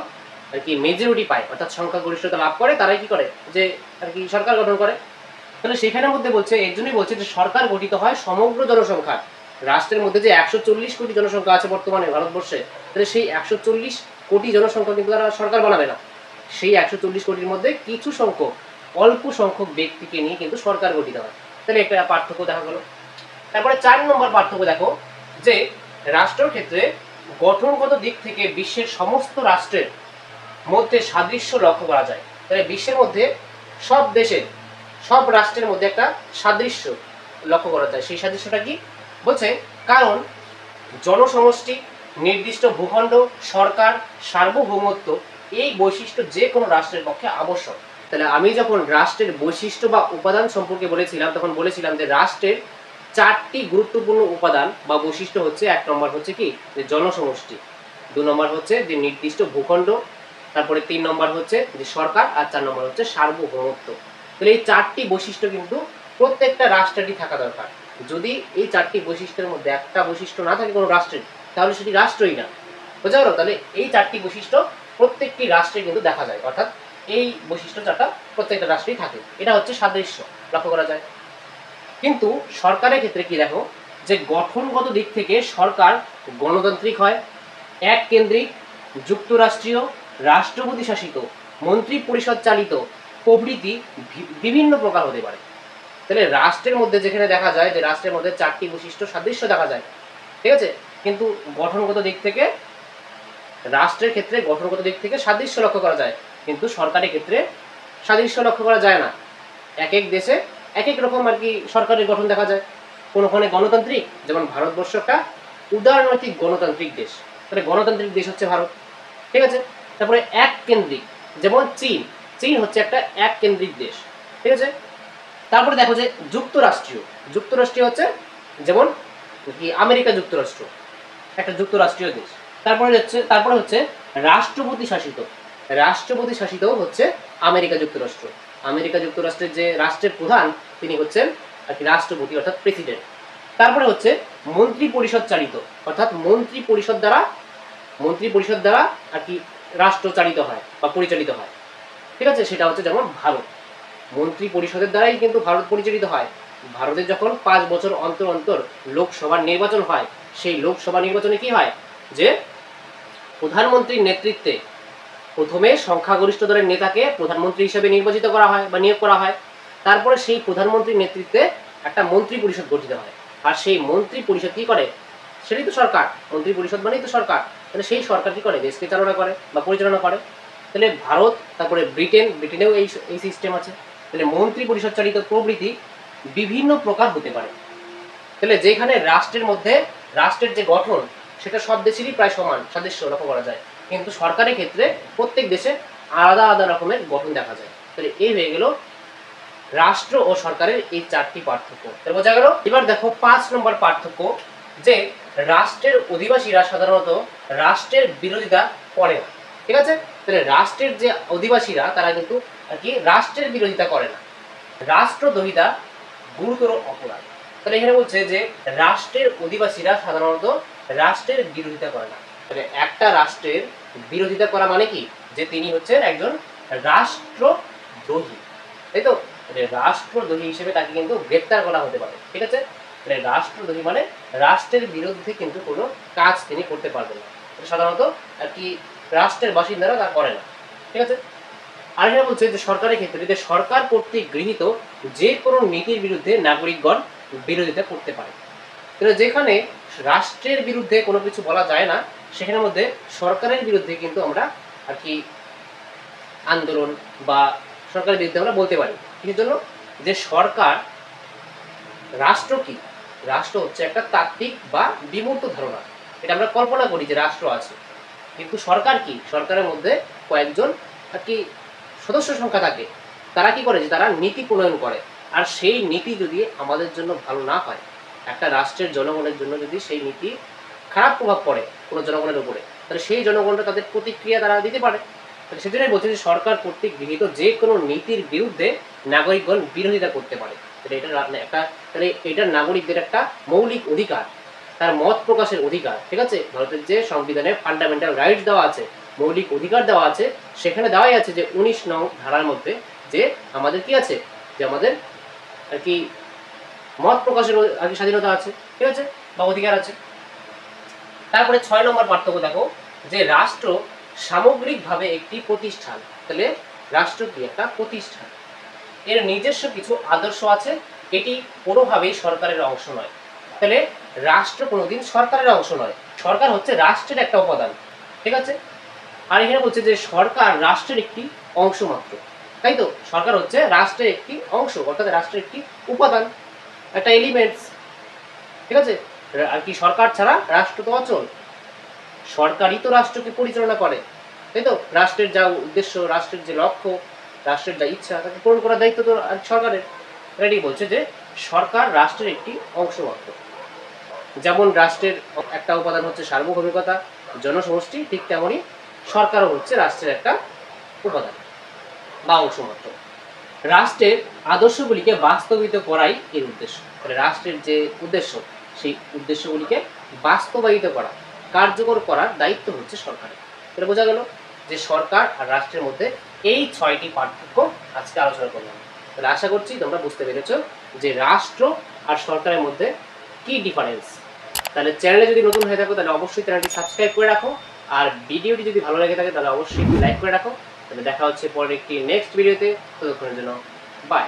আর কি মেজরিটি পায়, অর্থাৎ সংখ্যাগরিষ্ঠতা লাভ করে, তারাই কি করে যে আর কি সরকার গঠন করে। তাহলে সেখানের মধ্যে বলছে, এর জন্যই বলছে যে সরকার গঠিত হয় সমগ্র জনসংখ্যা। রাষ্ট্রের মধ্যে যে 140 কোটি জনসংখ্যা আছে বর্তমানে ভারতবর্ষে, তাহলে সেই 140 কোটি জনসংখ্যা কিন্তু তারা সরকার বানাবে না। সেই 140 কোটির মধ্যে কিছু সংখ্যক, অল্প সংখ্যক ব্যক্তিকে নিয়ে কিন্তু সরকার গঠিত হয়। তাহলে একটা পার্থক্য দেখা গেল। তারপরে 4 নম্বর পার্থক্য দেখো, যে রাষ্ট্রের ক্ষেত্রে গঠনগত দিক থেকে বিশ্বের সমস্ত রাষ্ট্রের মধ্যে সাদৃশ্য লক্ষ্য করা যায়। তাহলে বিশ্বের মধ্যে সব দেশের, সব রাষ্ট্রের মধ্যে একটা সাদৃশ্য লক্ষ্য করা যায়। সেই সাদৃশ্যটা কি বলছে? কারণ জনসমষ্টি, নির্দিষ্ট ভূখণ্ড, সরকার, সার্বভৌমত্ব, এই বৈশিষ্ট্য যে কোনো রাষ্ট্রের পক্ষে আবশ্যক। তাহলে আমি যখন রাষ্ট্রের বৈশিষ্ট্য বা উপাদান সম্পর্কে বলেছিলাম, তখন বলেছিলাম যে রাষ্ট্রের 4টি গুরুত্বপূর্ণ উপাদান বা বৈশিষ্ট্য হচ্ছে, 1 নম্বর হচ্ছে কি যে জনসমষ্টি, 2 নম্বর হচ্ছে যে নির্দিষ্ট ভূখণ্ড, তারপরে 3 নম্বর হচ্ছে যে সরকার, আর 4 নম্বর হচ্ছে সার্বভৌমত্ব। তাহলে এই 4টি বৈশিষ্ট্য কিন্তু প্রত্যেকটা রাষ্ট্রেরই থাকা দরকার। যদি এই 4টি বৈশিষ্ট্যের মধ্যে একটা বৈশিষ্ট্য না থাকে কোনো রাষ্ট্রের, তাহলে সেটি রাষ্ট্রই না। বোঝা গেল? তাহলে এই 4টি বৈশিষ্ট্য প্রত্যেকটি রাষ্ট্রে কিন্তু দেখা যায়, অর্থাৎ এই বৈশিষ্ট্য 4টা প্রত্যেকটা রাষ্ট্রেই থাকে। এটা হচ্ছে সাদৃশ্য লক্ষ্য করা যায়। কিন্তু সরকারের ক্ষেত্রে কি দেখো, যে গঠনগত দিক থেকে সরকার গণতান্ত্রিক হয়, এক কেন্দ্রিক, যুক্তরাষ্ট্রীয়, রাষ্ট্রপতি শাসিত, মন্ত্রী পরিষদ চালিত প্রভৃতি বিভিন্ন প্রকার হতে পারে। তাহলে রাষ্ট্রের মধ্যে যেখানে দেখা যায় যে রাষ্ট্রের মধ্যে 4টি বৈশিষ্ট্য সাদৃশ্য দেখা যায়, ঠিক আছে, কিন্তু গঠনগত দিক থেকে রাষ্ট্রের ক্ষেত্রে গঠনগত দিক থেকে সাদৃশ্য লক্ষ্য করা যায়, কিন্তু সরকারের ক্ষেত্রে সাদৃশ্য লক্ষ্য করা যায় না। এক এক দেশে এক এক রকম আর কি সরকারের গঠন দেখা যায়। কোনোখানে গণতান্ত্রিক, যেমন ভারতবর্ষ একটা উদারনৈতিক গণতান্ত্রিক দেশ, তাহলে গণতান্ত্রিক দেশ হচ্ছে ভারত, ঠিক আছে। তারপরে এক কেন্দ্রিক, যেমন চীন, চীন হচ্ছে একটা এক কেন্দ্রিক দেশ, ঠিক আছে। তারপরে দেখো যে যুক্তরাষ্ট্রীয়, যুক্তরাষ্ট্রীয় হচ্ছে যেমন কি আমেরিকা যুক্তরাষ্ট্র, একটা যুক্তরাষ্ট্রীয় দেশ। তারপরে হচ্ছে রাষ্ট্রপতি শাসিত, রাষ্ট্রপতি শাসিত হচ্ছে আমেরিকা যুক্তরাষ্ট্র। আমেরিকা যুক্তরাষ্ট্রের যে রাষ্ট্রের প্রধান, তিনি হচ্ছেন আর কি রাষ্ট্রপতি, অর্থাৎ প্রেসিডেন্ট। তারপরে হচ্ছে মন্ত্রী পরিষদ চালিত, অর্থাৎ মন্ত্রী পরিষদ দ্বারা আর কি রাষ্ট্র চালিত হয় বা পরিচালিত হয়, ঠিক আছে। সেটা হচ্ছে যেমন ভারত, মন্ত্রী পরিষদের দ্বারাই কিন্তু ভারত পরিচালিত হয়। ভারতে যখন 5 বছর অন্তর অন্তর লোকসভার নির্বাচন হয়, সেই লোকসভা নির্বাচনে কি হয় যে প্রধানমন্ত্রীর নেতৃত্বে প্রথমে সংখ্যাগরিষ্ঠ দলের নেতাকে প্রধানমন্ত্রী হিসেবে নির্বাচিত করা হয় বা নিয়োগ করা হয়। তারপরে সেই প্রধানমন্ত্রীর নেতৃত্বে একটা মন্ত্রী পরিষদ গঠিত হয়, আর সেই মন্ত্রী পরিষদ কি করে? সেটাই তো সরকার, মন্ত্রী পরিষদ মানেই তো সরকার। তাহলে সেই সরকার কি করে? দেশকে চালনা করে বা পরিচালনা করে। তাহলে ভারত, তারপরে ব্রিটেনেও এই সিস্টেম আছে। তাহলে মন্ত্রী পরিষদ চালিত প্রভৃতি বিভিন্ন প্রকার হতে পারে। তাহলে যেখানে রাষ্ট্রের মধ্যে রাষ্ট্রের যে গঠন, সেটা সব দেশেরই প্রায় সমান সাদৃশ্য লক্ষ্য করা যায়, কিন্তু সরকারের ক্ষেত্রে প্রত্যেক দেশে আলাদা আলাদা রকমের গঠন দেখা যায়। তাহলে এই হয়ে গেল রাষ্ট্র ও সরকারের এই 4টি পার্থক্য। তাহলে বোঝা গেল। এবার দেখো 5 নম্বর পার্থক্য, যে রাষ্ট্রের অধিবাসীরা সাধারণত রাষ্ট্রের বিরোধিতা করে না, ঠিক আছে। তাহলে রাষ্ট্রের যে অধিবাসীরা, তারা কিন্তু আর কি রাষ্ট্রের বিরোধিতা করে না। রাষ্ট্রদ্রোহিতা গুরুতর অপরাধ। তাহলে এখানে বলছে যে রাষ্ট্রের অধিবাসীরা সাধারণত রাষ্ট্রের বিরোধিতা করে না। তাহলে একটা রাষ্ট্রের বিরোধিতা করা মানে কি? যে তিনি হচ্ছেন একজন রাষ্ট্রদ্রোহী, তাই তো। রাষ্ট্রদ্রোহী হিসেবে তাকে কিন্তু গ্রেপ্তার করা হতে পারে, ঠিক আছে। তাহলে রাষ্ট্রদ্রোহী মানে রাষ্ট্রের বিরুদ্ধে কিন্তু কোনো কাজ তিনি করতে পারবেন না, সাধারণত আর কি রাষ্ট্রের বাসিন্দারা তা করে না, ঠিক আছে। আর এখানে বলছে যে সরকারের ক্ষেত্রে যে সরকার কর্তৃক গৃহীত যে কোনো নীতির বিরুদ্ধে নাগরিকগণ বিরোধিতা করতে পারে। তাহলে যেখানে রাষ্ট্রের বিরুদ্ধে কোনো কিছু বলা যায় না, সেখানের মধ্যে সরকারের বিরুদ্ধে কিন্তু আমরা আর কি আন্দোলন বা সরকারের বিরুদ্ধে আমরা বলতে পারি। কিসের জন্য? যে সরকার, রাষ্ট্র কি? রাষ্ট্র হচ্ছে একটা তাত্ত্বিক বা বিমূর্ত ধারণা। এটা আমরা কল্পনা করি যে রাষ্ট্র আছে, কিন্তু সরকার কি? সরকারের মধ্যে কয়েকজন আর কি সদস্য সংখ্যা থাকে। তারা কি করে? যে তারা নীতি প্রণয়ন করে। আর সেই নীতি যদি আমাদের জন্য ভালো না হয়, একটা রাষ্ট্রের জনগণের জন্য যদি সেই নীতি খারাপ প্রভাব পড়ে কোনো জনগণের উপরে, তাহলে সেই জনগণরা তাদের প্রতিক্রিয়া তারা দিতে পারে, সেজন্যই বলছে যে সরকার কর্তৃক গৃহীত যে কোনো নীতির বিরুদ্ধে নাগরিকগণ বিরোধিতা করতে পারে। তাহলে এটা নাগরিকদের একটা মৌলিক অধিকার, তার মত প্রকাশের অধিকার। ঠিক আছে, ভারতের যে সংবিধানে ফান্ডামেন্টাল রাইটস দেওয়া আছে, মৌলিক অধিকার দেওয়া আছে, সেখানে দেওয়াই আছে যে 19 নং ধারার মধ্যে যে আমাদের কি আছে, যে আমাদের আর কি মত প্রকাশের আর কি স্বাধীনতা আছে, ঠিক আছে, বা অধিকার আছে। তারপরে 6 নম্বর পার্থক্য দেখো যে রাষ্ট্র সামগ্রিকভাবে একটি প্রতিষ্ঠান। তাহলে রাষ্ট্র কি একটা প্রতিষ্ঠান, এর নিজস্ব কিছু আদর্শ আছে, এটি কোনোভাবেই সরকারের অংশ নয়। তাহলে রাষ্ট্র কোনোদিন সরকারের অংশ নয়, সরকার হচ্ছে রাষ্ট্রের একটা উপাদান। ঠিক আছে, আর এখানে বলছে যে সরকার রাষ্ট্রের একটি অংশ মাত্র, তাই তো, সরকার হচ্ছে রাষ্ট্রের একটি অংশ, অর্থাৎ রাষ্ট্রের একটি উপাদান, একটা এলিমেন্টস। ঠিক আছে, আর কি সরকার ছাড়া রাষ্ট্র তো অচল, সরকারই তো রাষ্ট্রকে পরিচালনা করে, তাই তো, রাষ্ট্রের যা উদ্দেশ্য, রাষ্ট্রের যে লক্ষ্য, রাষ্ট্রের যা ইচ্ছা, তাকে পূরণ করার দায়িত্ব তো সরকারের। এটি বলছে যে সরকার রাষ্ট্রের একটি অংশ মাত্র। যেমন রাষ্ট্রের একটা উপাদান হচ্ছে সার্বভৌমিকতা, জনসমষ্টি, ঠিক তেমনই সরকারও হচ্ছে রাষ্ট্রের একটা উপাদান বা অংশ মাত্র। রাষ্ট্রের আদর্শগুলিকে বাস্তবিত করাই এর উদ্দেশ্য। রাষ্ট্রের যে উদ্দেশ্য, সেই উদ্দেশ্যগুলিকে বাস্তবায়িত করা, কার্যকর করার দায়িত্ব হচ্ছে সরকারের। এটা বোঝা গেল যে সরকার আর রাষ্ট্রের মধ্যে এই 6টি পার্থক্য আজকে আলোচনা করলাম। তাহলে আশা করছি তোমরা বুঝতে পেরেছো যে রাষ্ট্র আর সরকারের মধ্যে কি ডিফারেন্স। তাহলে চ্যানেলে যদি নতুন হয়ে থাকো তাহলে অবশ্যই চ্যানেলটি সাবস্ক্রাইব করে রাখো, আর ভিডিওটি যদি ভালো লেগে থাকে তাহলে অবশ্যই লাইক করে রাখো। তাহলে দেখা হচ্ছে পরের একটি নেক্সট ভিডিওতে, ততক্ষণের জন্য বাই।